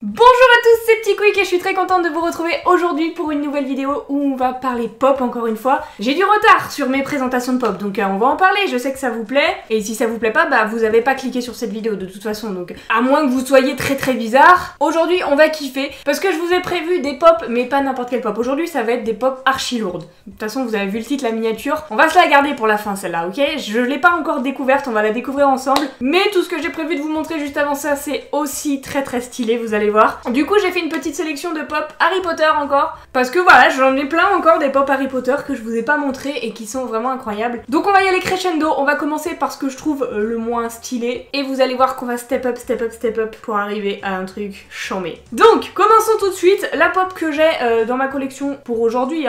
Bonjour à tous, c'est Petit Quick et je suis très contente de vous retrouver aujourd'hui pour une nouvelle vidéo où on va parler pop encore une fois. J'ai du retard sur mes présentations de pop, donc on va en parler, je sais que ça vous plaît. Et si ça vous plaît pas, bah vous avez pas cliqué sur cette vidéo de toute façon, donc à moins que vous soyez très bizarre. Aujourd'hui on va kiffer, parce que je vous ai prévu des pop, mais pas n'importe quel pop. Aujourd'hui ça va être des pop archi lourdes. De toute façon vous avez vu le titre, la miniature. On va se la garder pour la fin celle-là, ok? Je l'ai pas encore découverte, on va la découvrir ensemble. Mais tout ce que j'ai prévu de vous montrer juste avant ça, c'est aussi très stylé, vous allez voir. Du coup j'ai fait une petite sélection de pop Harry Potter encore, parce que voilà, j'en ai plein encore des pop Harry Potter que je vous ai pas montré et qui sont vraiment incroyables. Donc on va y aller crescendo, on va commencer par ce que je trouve le moins stylé, et vous allez voir qu'on va step up pour arriver à un truc chambé. Donc commençons tout de suite. La pop que j'ai dans ma collection pour aujourd'hui,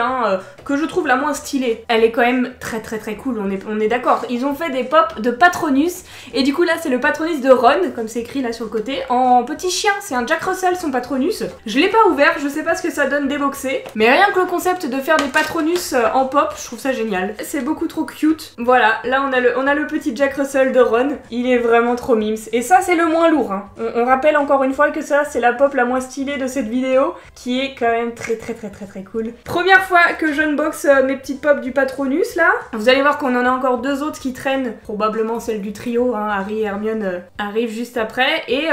que je trouve la moins stylée, elle est quand même très cool, on est d'accord. Ils ont fait des pop de Patronus, et du coup là c'est le Patronus de Ron, comme c'est écrit là sur le côté, en petit chien, c'est un Jack Russell son Patronus. Je l'ai pas ouvert, je sais pas ce que ça donne déboxé, mais rien que le concept de faire des Patronus en pop, je trouve ça génial. C'est beaucoup trop cute. Voilà, là on a le petit Jack Russell de Ron, il est vraiment trop mimes. Et ça c'est le moins lourd, hein. On rappelle encore une fois que ça c'est la pop la moins stylée de cette vidéo, qui est quand même très cool. Première fois que j'unbox mes petites pop du Patronus là. Vous allez voir qu'on en a encore deux autres qui traînent, probablement celle du trio, hein. Harry et Hermione arrivent juste après, et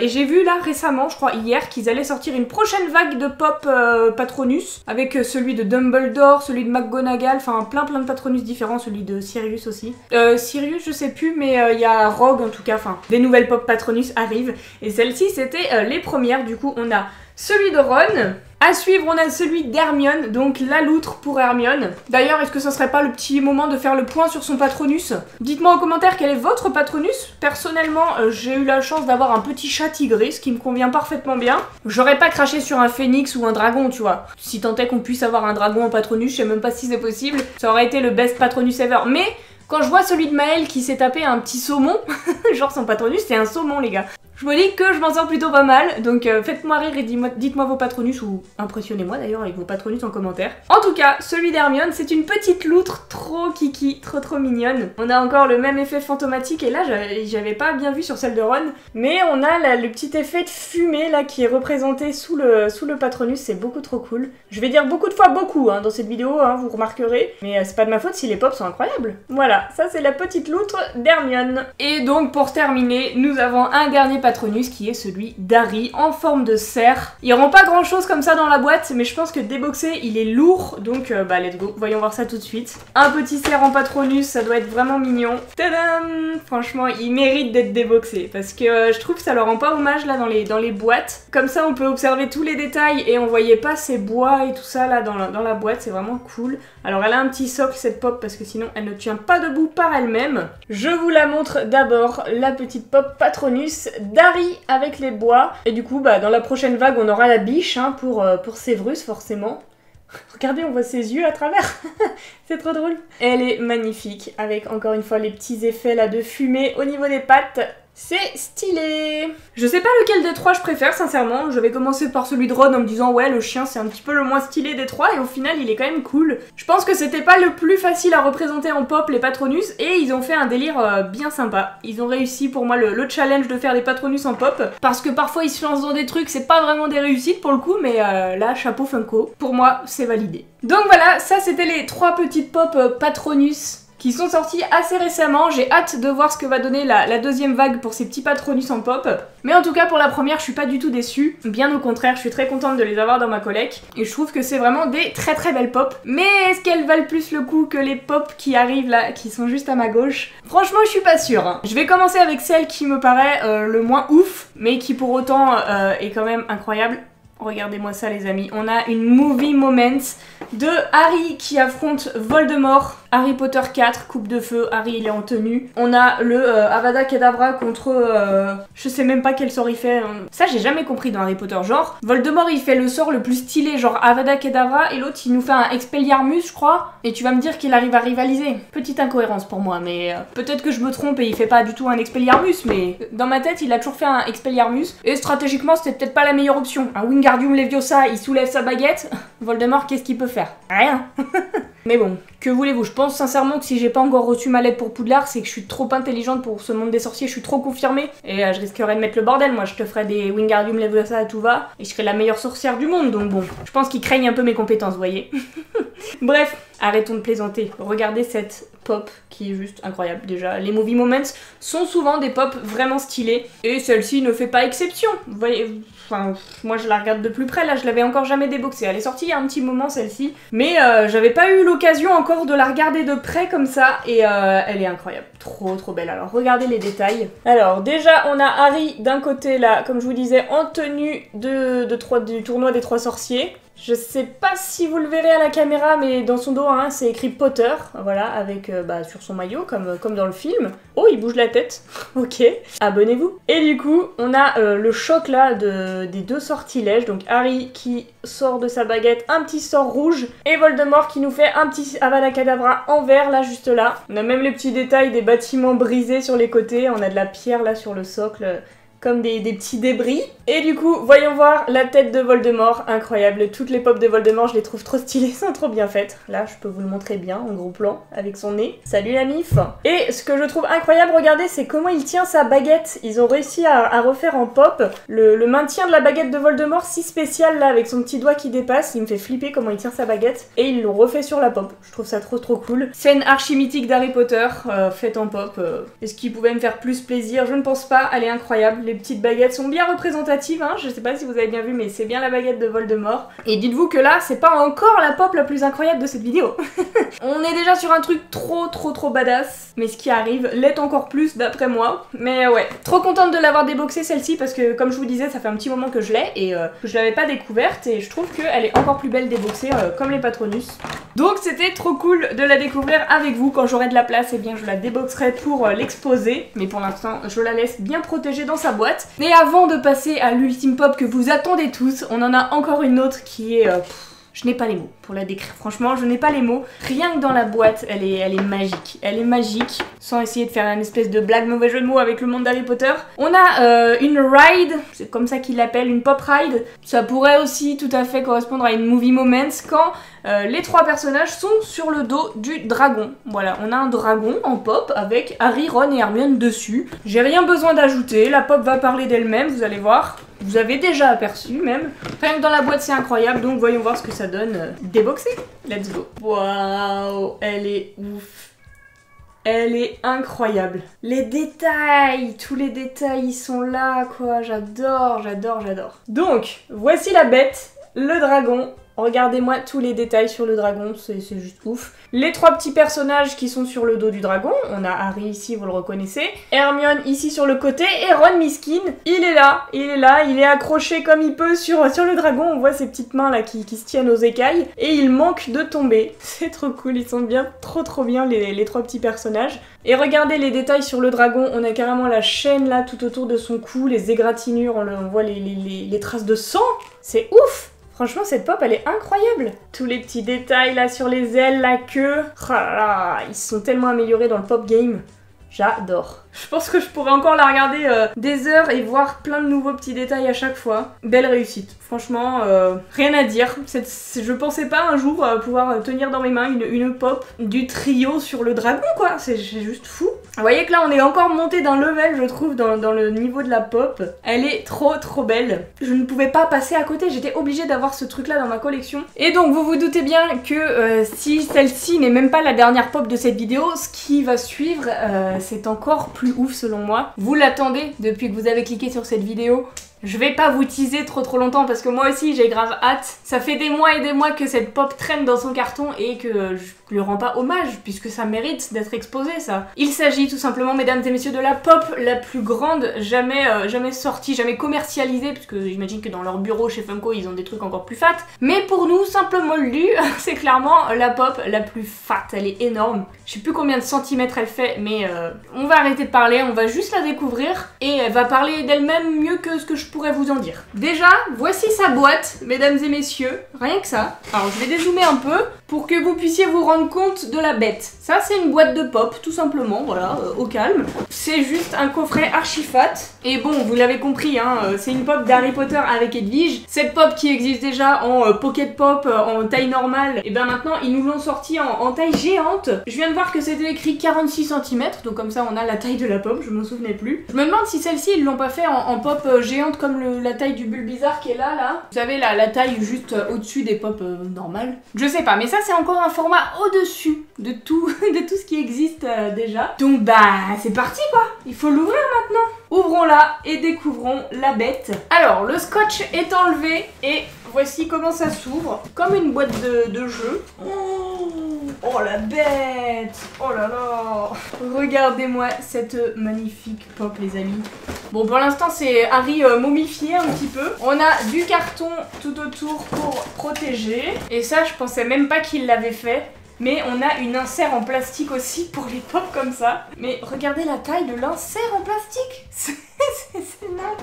j'ai vu là récemment, je crois hier, qu'ils allaient sortir une prochaine vague de pop Patronus, avec celui de Dumbledore, celui de McGonagall, enfin plein de Patronus différents, celui de Sirius aussi. Sirius je sais plus, mais il y a Rogue en tout cas, enfin des nouvelles pop Patronus arrivent, et celles-ci c'était les premières. Du coup on a celui de Ron. À suivre, on a celui d'Hermione, donc la loutre pour Hermione. D'ailleurs, est-ce que ça serait pas le petit moment de faire le point sur son Patronus? Dites-moi en commentaire quel est votre Patronus. Personnellement, j'ai eu la chance d'avoir un petit chat tigré, ce qui me convient parfaitement bien. J'aurais pas craché sur un phénix ou un dragon, tu vois. Si tant est qu'on puisse avoir un dragon en Patronus, je sais même pas si c'est possible. Ça aurait été le best Patronus ever. Mais quand je vois celui de Maëlle qui s'est tapé un petit saumon, genre son Patronus c'est un saumon les gars. Je me dis que je m'en sors plutôt pas mal, donc faites-moi rire et dites-moi vos Patronus, ou impressionnez-moi d'ailleurs avec vos Patronus en commentaire. En tout cas, celui d'Hermione, c'est une petite loutre trop kiki, trop mignonne. On a encore le même effet fantomatique, et là j'avais pas bien vu sur celle de Ron, mais on a là, le petit effet de fumée là qui est représenté sous le Patronus, c'est beaucoup trop cool. Je vais dire beaucoup de fois beaucoup dans cette vidéo, vous remarquerez, mais c'est pas de ma faute si les pops sont incroyables. Voilà, ça c'est la petite loutre d'Hermione. Et donc pour terminer, nous avons un dernier Patronus qui est celui d'Harry en forme de cerf. Il rend pas grand chose comme ça dans la boîte, mais je pense que déboxé il est lourd, donc bah let's go, voyons voir ça tout de suite. Un petit cerf en Patronus, ça doit être vraiment mignon. Tadam! Franchement il mérite d'être déboxé, parce que je trouve que ça leur rend pas hommage là dans les boîtes. Comme ça on peut observer tous les détails et on voyait pas ces bois et tout ça là dans la boîte, c'est vraiment cool. Alors elle a un petit socle cette pop, parce que sinon elle ne tient pas debout par elle-même. Je vous la montre d'abord, la petite pop Patronus d'Harry avec les bois. Et du coup bah dans la prochaine vague on aura la biche pour Severus forcément. Regardez, on voit ses yeux à travers. C'est trop drôle. Elle est magnifique, avec encore une fois les petits effets là de fumée au niveau des pattes. C'est stylé. Je sais pas lequel des trois je préfère sincèrement. Je vais commencer par celui de Ron en me disant ouais le chien c'est un petit peu le moins stylé des trois, et au final il est quand même cool. Je pense que c'était pas le plus facile à représenter en pop les Patronus, et ils ont fait un délire bien sympa. Ils ont réussi pour moi le challenge de faire des Patronus en pop, parce que parfois ils se lancent dans des trucs, c'est pas vraiment des réussites pour le coup, mais là chapeau Funko. Pour moi c'est validé. Donc voilà, ça c'était les trois petites pop Patronus qui sont sortis assez récemment. J'ai hâte de voir ce que va donner la deuxième vague pour ces petits Patronus en pop. Mais en tout cas pour la première je suis pas du tout déçue, bien au contraire, je suis très contente de les avoir dans ma collègue, et je trouve que c'est vraiment des très belles pop. Mais est-ce qu'elles valent plus le coup que les pop qui arrivent là, qui sont juste à ma gauche? Franchement je suis pas sûre. Je vais commencer avec celle qui me paraît le moins ouf, mais qui pour autant est quand même incroyable. Regardez-moi ça les amis, on a une movie moment de Harry qui affronte Voldemort. Harry Potter 4, coupe de feu, Harry il est en tenue. On a le Avada Kedavra contre... je sais même pas quel sort il fait. Ça j'ai jamais compris dans Harry Potter, genre Voldemort il fait le sort le plus stylé, genre Avada Kedavra, et l'autre il nous fait un Expelliarmus je crois, et tu vas me dire qu'il arrive à rivaliser. Petite incohérence pour moi, mais peut-être que je me trompe et il fait pas du tout un Expelliarmus, mais dans ma tête il a toujours fait un Expelliarmus, et stratégiquement c'était peut-être pas la meilleure option. Un Wingardium Wingardium Leviosa, il soulève sa baguette, Voldemort, qu'est-ce qu'il peut faire? Rien. Mais bon, que voulez-vous? Je pense sincèrement que si j'ai pas encore reçu ma lettre pour Poudlard, c'est que je suis trop intelligente pour ce monde des sorciers, je suis trop confirmée, et je risquerais de mettre le bordel. Moi, je te ferais des Wingardium Leviosa à tout va, et je serais la meilleure sorcière du monde, donc bon, je pense qu'ils craignent un peu mes compétences, vous voyez. Bref, arrêtons de plaisanter. Regardez cette pop qui est juste incroyable. Déjà, les movie moments sont souvent des pop vraiment stylés, et celle-ci ne fait pas exception. Vous voyez, enfin, moi je la regarde de plus près, là je l'avais encore jamais déboxée. Elle est sortie il y a un petit moment celle-ci, mais j'avais pas eu l'occasion encore de la regarder de près comme ça, et elle est incroyable. Trop belle. Alors regardez les détails. Alors déjà on a Harry d'un côté là, comme je vous disais, en tenue du tournoi des 3 sorciers. Je sais pas si vous le verrez à la caméra, mais dans son dos, hein, c'est écrit Potter, voilà, avec sur son maillot, comme dans le film. Oh, il bouge la tête. Ok, abonnez-vous. Et du coup, on a le choc là des 2 sortilèges. Donc Harry qui sort de sa baguette un petit sort rouge, et Voldemort qui nous fait un petit Avada Kedavra en vert là, juste là. On a même les petits détails des bâtiments brisés sur les côtés. On a de la pierre là sur le socle, comme des petits débris. Et du coup, voyons voir la tête de Voldemort, incroyable. Toutes les pop de Voldemort, je les trouve trop stylées, sont trop bien faites. Là, je peux vous le montrer bien, en gros plan, avec son nez. Salut la mif. Et ce que je trouve incroyable, regardez, c'est comment il tient sa baguette. Ils ont réussi à refaire en pop le maintien de la baguette de Voldemort, si spécial là, avec son petit doigt qui dépasse. Il me fait flipper comment il tient sa baguette. Et ils l'ont refait sur la pop. Je trouve ça trop cool. Scène archi mythique d'Harry Potter, faite en pop. Est-ce qu'il pouvait me faire plus plaisir? Je ne pense pas, elle est incroyable. Les petites baguettes sont bien représentatives, hein. Je sais pas si vous avez bien vu, mais c'est bien la baguette de Voldemort. Et dites-vous que là, c'est pas encore la pop la plus incroyable de cette vidéo. On est déjà sur un truc trop badass, mais ce qui arrive l'est encore plus d'après moi. Mais ouais, trop contente de l'avoir déboxée celle-ci, parce que comme je vous disais, ça fait un petit moment que je l'ai, et que je l'avais pas découverte, et je trouve qu'elle est encore plus belle déboxée, comme les Patronus. Donc c'était trop cool de la découvrir avec vous. Quand j'aurai de la place, eh bien je la déboxerai pour l'exposer, mais pour l'instant, je la laisse bien protégée dans sa boîte. Et avant de passer à l'ultime pop que vous attendez tous, on en a encore une autre qui est... je n'ai pas les mots pour la décrire, franchement, je n'ai pas les mots. Rien que dans la boîte, elle est magique. Elle est magique, sans essayer de faire une espèce de blague mauvais jeu de mots avec le monde d'Harry Potter. On a une ride, c'est comme ça qu'ils l'appellent, une pop ride. Ça pourrait aussi tout à fait correspondre à une movie moments quand les 3 personnages sont sur le dos du dragon. Voilà, on a un dragon en pop avec Harry, Ron et Hermione dessus. J'ai rien besoin d'ajouter, la pop va parler d'elle-même, vous allez voir. Vous avez déjà aperçu même. Rien que dans la boîte c'est incroyable, donc voyons voir ce que ça donne déboxé. Let's go. Waouh, elle est ouf. Elle est incroyable. Les détails, tous les détails ils sont là quoi, j'adore. Donc, voici la bête, le dragon. Regardez-moi tous les détails sur le dragon, c'est juste ouf. Les 3 petits personnages qui sont sur le dos du dragon, on a Harry ici, vous le reconnaissez, Hermione ici sur le côté, et Ron Miskin, il est là, il est accroché comme il peut sur le dragon, on voit ses petites mains là qui se tiennent aux écailles, et il manque de tomber. C'est trop cool, ils sont bien, trop bien les 3 petits personnages. Et regardez les détails sur le dragon, on a carrément la chaîne là tout autour de son cou, les égratignures, on voit les traces de sang, c'est ouf! Franchement, cette pop, elle est incroyable. Tous les petits détails là sur les ailes, la queue. Oh là là, ils se sont tellement améliorés dans le pop game. J'adore. Je pense que je pourrais encore la regarder des heures et voir plein de nouveaux petits détails à chaque fois. Belle réussite. Franchement, rien à dire. Je pensais pas un jour pouvoir tenir dans mes mains une pop du trio sur le dragon, quoi. C'est juste fou. Vous voyez que là, on est encore monté d'un level, je trouve, dans le niveau de la pop. Elle est trop belle. Je ne pouvais pas passer à côté. J'étais obligée d'avoir ce truc-là dans ma collection. Et donc, vous vous doutez bien que si celle-ci n'est même pas la dernière pop de cette vidéo, ce qui va suivre, c'est encore plus ouf selon moi. Vous l'attendez depuis que vous avez cliqué sur cette vidéo. Je vais pas vous teaser trop longtemps parce que moi aussi j'ai grave hâte. Ça fait des mois et des mois que cette pop traîne dans son carton et que je lui rends pas hommage puisque ça mérite d'être exposé ça. Il s'agit tout simplement, mesdames et messieurs, de la pop la plus grande jamais sortie, jamais commercialisée, puisque j'imagine que dans leur bureau chez Funko ils ont des trucs encore plus fat. Mais pour nous, simplement lu, c'est clairement la pop la plus fat, elle est énorme. Je sais plus combien de centimètres elle fait, mais on va arrêter de parler, on va juste la découvrir et elle va parler d'elle-même mieux que ce que je je pourrais vous en dire. Déjà, voici sa boîte, mesdames et messieurs, rien que ça. Alors je vais dézoomer un peu pour que vous puissiez vous rendre compte de la bête. Ça c'est une boîte de pop, tout simplement, voilà, au calme. C'est juste un coffret archi fat. Et bon, vous l'avez compris, hein, c'est une pop d'Harry Potter avec Edwige. Cette pop qui existe déjà en pocket pop, en taille normale, et ben maintenant ils nous l'ont sorti en taille géante. Je viens de voir que c'était écrit 46 cm, donc comme ça on a la taille de la pop, je m'en souvenais plus. Je me demande si celle-ci ils l'ont pas fait en pop géante comme la taille du Bulbizarre qui est là. Vous savez la taille juste au-dessus des pop normales. Je sais pas, mais ça c'est encore un format au-dessus de tout, de tout ce qui existe déjà. Donc bah c'est parti quoi, il faut l'ouvrir maintenant. Ouvrons-la et découvrons la bête. Alors le scotch est enlevé et voici comment ça s'ouvre. Comme une boîte de jeu. Oh la bête! Oh là là! Regardez-moi cette magnifique pop les amis. Bon pour l'instant c'est Harry momifié un petit peu. On a du carton tout autour pour protéger. Et ça je pensais même pas qu'il l'avait fait. Mais on a une insert en plastique aussi pour les pop comme ça. Mais regardez la taille de l'insert en plastique. C'est énorme.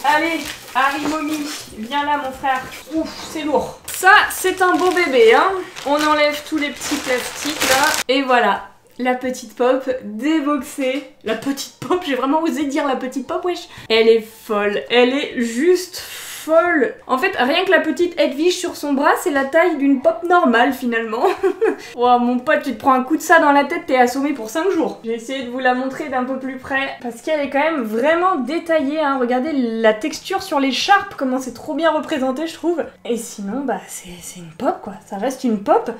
Allez, Harry Mommy, viens là mon frère. Ouf, c'est lourd. Ça, c'est un beau bébé, hein. On enlève tous les petits plastiques là. Et voilà, la petite pop déboxée. La petite pop, j'ai vraiment osé dire la petite pop, wesh. Elle est folle, elle est juste folle. En fait, rien que la petite Edwige sur son bras, c'est la taille d'une pop normale finalement. Oh mon pote, tu te prends un coup de ça dans la tête, t'es assommé pour 5 jours. J'ai essayé de vous la montrer d'un peu plus près parce qu'elle est quand même vraiment détaillée, hein. Regardez la texture sur l'écharpe, comment c'est trop bien représenté je trouve. Et sinon, bah c'est une pop quoi, ça reste une pop.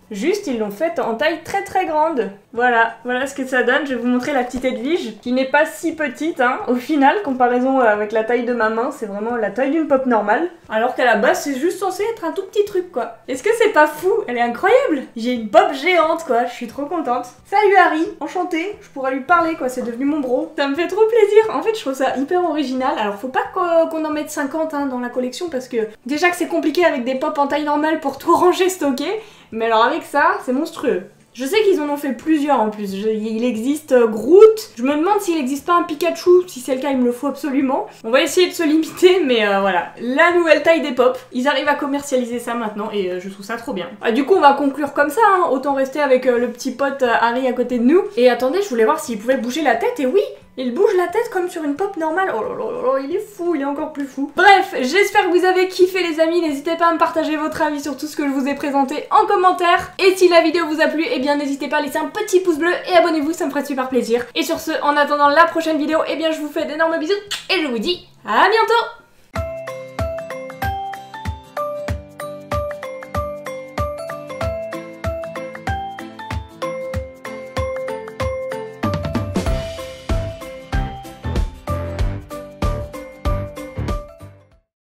Juste, ils l'ont faite en taille très très grande. Voilà, voilà ce que ça donne. Je vais vous montrer la petite Edwige, qui n'est pas si petite, hein. Au final, comparaison avec la taille de ma main, c'est vraiment la taille d'une pop normale. Alors qu'à la base, c'est juste censé être un tout petit truc, quoi. Est-ce que c'est pas fou? Elle est incroyable. J'ai une pop géante, quoi. Je suis trop contente. Salut Harry, enchanté. Je pourrais lui parler, quoi. C'est devenu mon bro. Ça me fait trop plaisir. En fait, je trouve ça hyper original. Alors, faut pas qu'on en mette 50 hein, dans la collection, parce que déjà que c'est compliqué avec des pop en taille normale pour tout ranger, stocker. Mais alors avec ça, c'est monstrueux. Je sais qu'ils en ont fait plusieurs en plus. Il existe Groot. Je me demande s'il n'existe pas un Pikachu. Si c'est le cas, il me le faut absolument. On va essayer de se limiter, mais voilà. La nouvelle taille des pop. Ils arrivent à commercialiser ça maintenant et je trouve ça trop bien. Du coup, on va conclure comme ça. Hein. Autant rester avec le petit pote Harry à côté de nous. Et attendez, je voulais voir s'il pouvait bouger la tête. Et oui, il bouge la tête comme sur une pop normale. Oh là là là, il est fou, il est encore plus fou. Bref, j'espère que vous avez kiffé les amis. N'hésitez pas à me partager votre avis sur tout ce que je vous ai présenté en commentaire. Et si la vidéo vous a plu, eh bien n'hésitez pas à laisser un petit pouce bleu et abonnez-vous, ça me ferait super plaisir. Et sur ce, en attendant la prochaine vidéo, eh bien je vous fais d'énormes bisous et je vous dis à bientôt.